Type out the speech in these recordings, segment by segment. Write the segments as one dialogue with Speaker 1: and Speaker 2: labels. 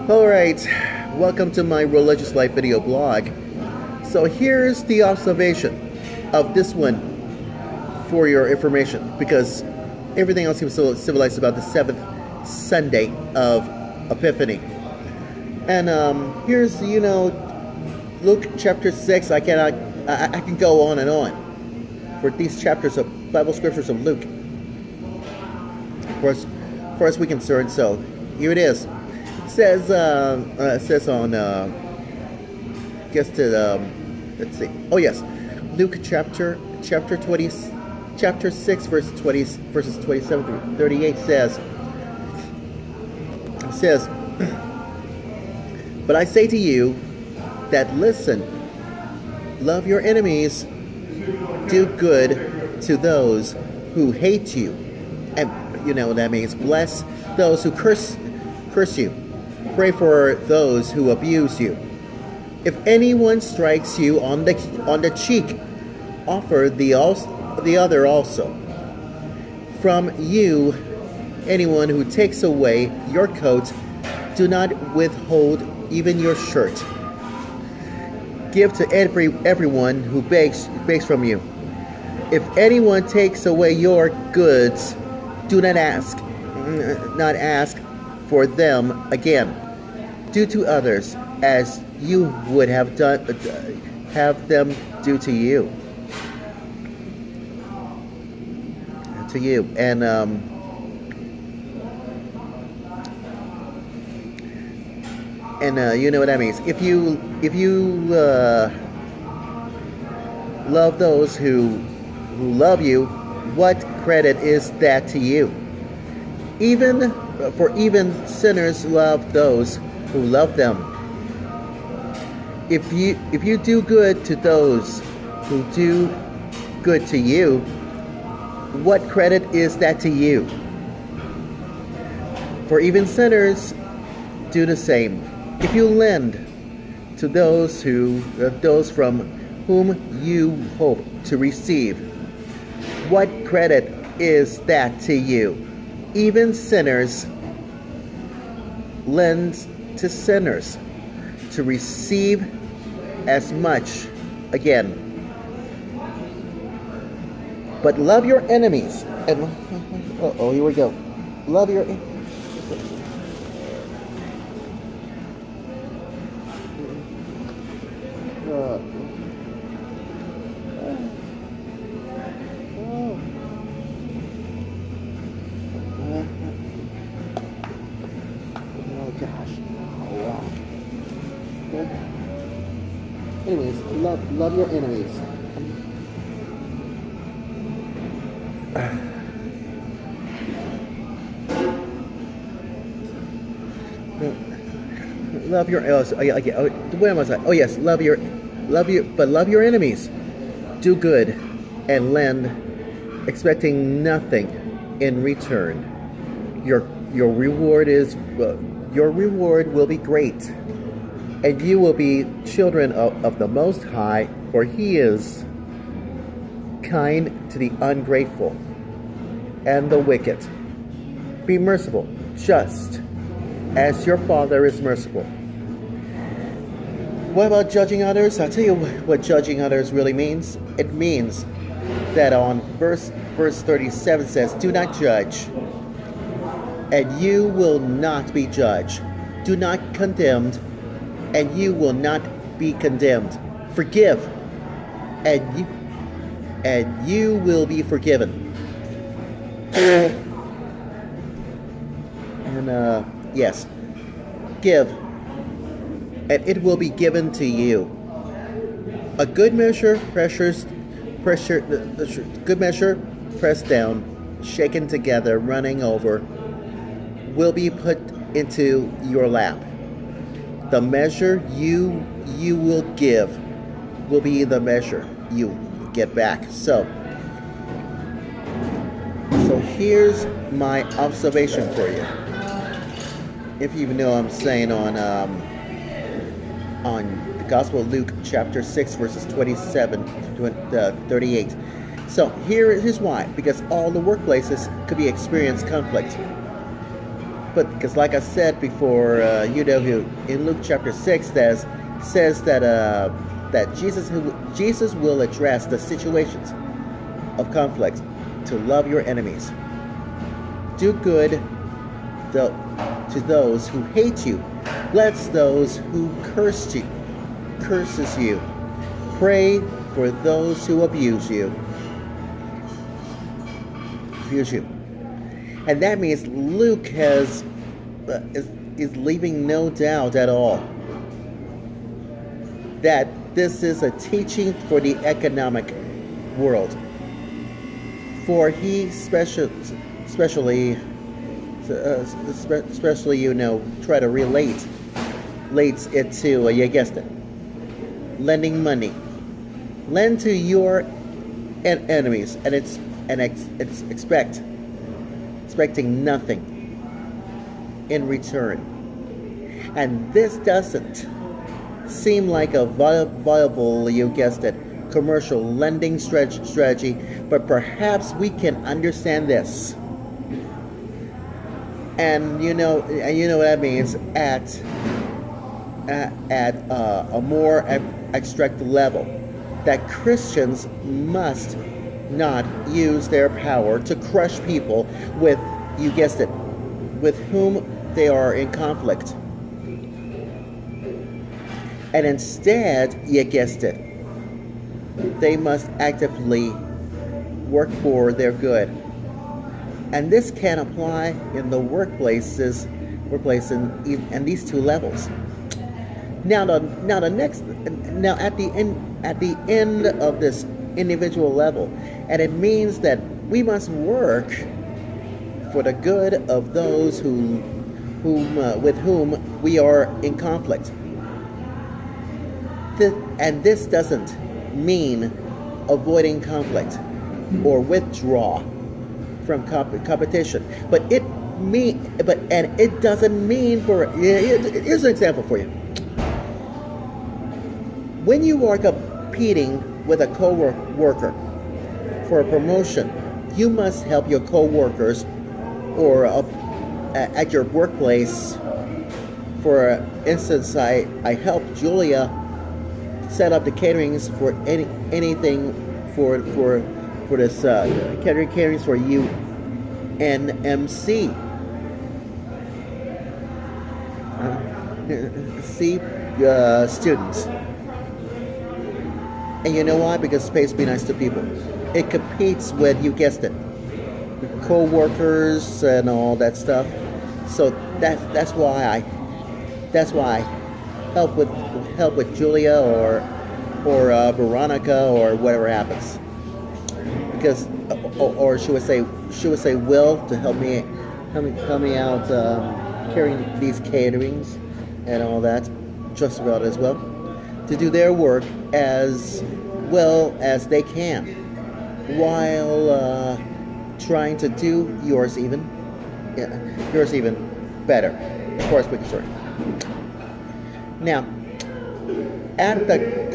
Speaker 1: Alright, welcome to my religious life video blog. So here's the observation of this one for your information, because everything else seems so civilized about the 7th Sunday of Epiphany. And here's, Luke chapter 6. I can go on and on for these chapters of Bible scriptures of Luke. For us we concerned, so here it is. Says on let's see. Oh yes, Luke chapter 6 verses 27 through 38 says, "But I say to you that listen, love your enemies, do good to those who hate you, and you know what that means. Bless those who curse you. Pray for those who abuse you. If anyone strikes you on the cheek, offer the other also. From you, anyone who takes away your coat, do not withhold even your shirt. Give to everyone who begs from you. If anyone takes away your goods, do not ask for them again. Do to others as you would have them do to you. And you know what that means. If you love those who love you, what credit is that to you? Even sinners love those who love them. If you do good to those who do good to you, what credit is that to you? For even sinners do the same. If you lend to those from whom you hope to receive, what credit is that to you? Even sinners lend to sinners to receive as much again. But love your enemies. And here we go. Love your Anyways, love your enemies. Love your where was I? Oh yes, love your enemies. Do good and lend, expecting nothing in return. Your reward will be great, and you will be children of the Most High, for He is kind to the ungrateful and the wicked. Be merciful, just as your Father is merciful." What about judging others? I'll tell you what judging others really means. It means that on verse 37 says, "Do not judge, and you will not be judged. Do not condemn, and you will not be condemned. Forgive, and you will be forgiven." And yes, give, and it will be given to you. A good measure, pressed down, shaken together, running over, will be put into your lap. The measure you will give will be the measure you get back. So here's my observation for you. If you even know what I'm saying on the Gospel of Luke chapter 6 verses 27 to 38. So here's why. Because all the workplaces could be experienced conflict. But because, like I said before, who in Luke chapter 6 says that that Jesus will address the situations of conflict to love your enemies, do good to those who hate you, bless those who curses you, pray for those who abuse you. And that means Luke is leaving no doubt at all that this is a teaching for the economic world. For he especially try to relate it to you guessed it, lending money. Lend to your enemies, and it's expecting nothing in return. And this doesn't seem like a viable, you guessed it, commercial lending strategy, but perhaps we can understand this. And you know what that means at a more abstract level, that Christians must not use their power to crush people with, you guessed it, with whom they are in conflict. And instead, you guessed it, they must actively work for their good. And this can apply in the workplace in these two levels. Now at the end of this individual level, and it means that we must work for the good of those with whom we are in conflict. And this doesn't mean avoiding conflict or withdraw from competition, but it doesn't mean for. Here's an example for you. When you are competing with a co-worker for a promotion, you must help your co-workers, or at your workplace. For instance, I helped Julia set up the caterings for anything for this caterings for UNMC. Students. And you know why? Because space be nice to people. It competes with, you guessed it, co-workers and all that stuff. So that's why I help with Julia or Veronica or whatever happens. Because or she would say Will to help me out carrying these caterings and all that, just about as well, to do their work as well as they can, while trying to do yours even better. Of course, quick story. Now, at the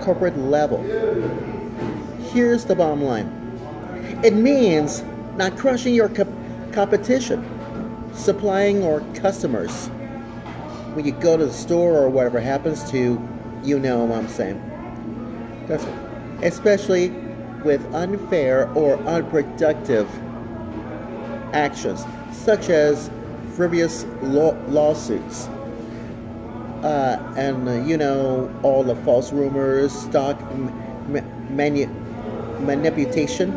Speaker 1: corporate level, here's the bottom line. It means not crushing your competition, supplying our customers. When you go to the store or whatever happens to, you know what I'm saying. That's right. Especially with unfair or unproductive actions, such as frivolous lawsuits, and all the false rumors, stock manipulation,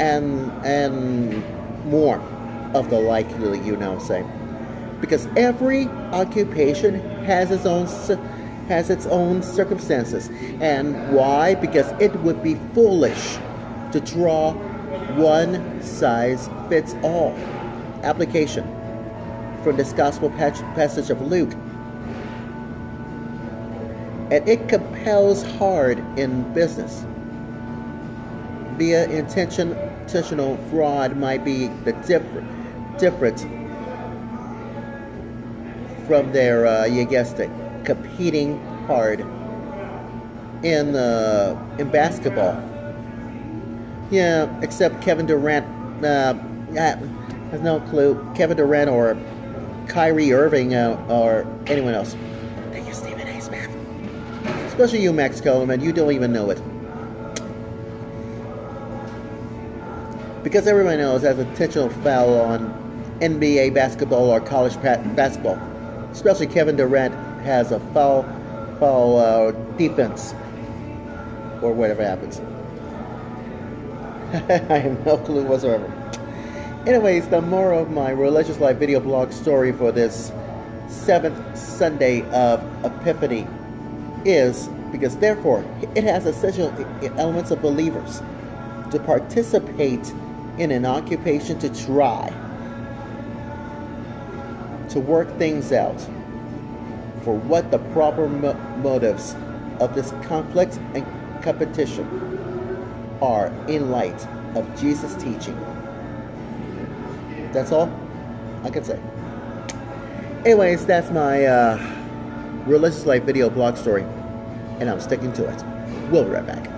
Speaker 1: and more of the like. Saying, because every occupation has its own circumstances, and why? Because it would be foolish to draw one size fits all application from this gospel passage of Luke. And it compels hard in business. Via intentional fraud might be the different from their, you guessed it, competing hard in basketball. Yeah, except Kevin Durant has no clue. Kevin Durant or Kyrie Irving or anyone else. They use Stephen A. Smith. Especially you, Max Kellerman. You don't even know it. Because everyone knows there's a intentional foul on NBA basketball or college basketball. Especially Kevin Durant has a foul defense or whatever happens. I have no clue whatsoever. Anyways, the moral of my Religious Life video blog story for this 7th Sunday of Epiphany is because therefore it has essential elements of believers to participate in an occupation to try to work things out for what the proper motives of this conflict and competition are in light of Jesus' teaching. That's all I can say. Anyways, that's my Religious Life video blog story, and I'm sticking to it. We'll be right back.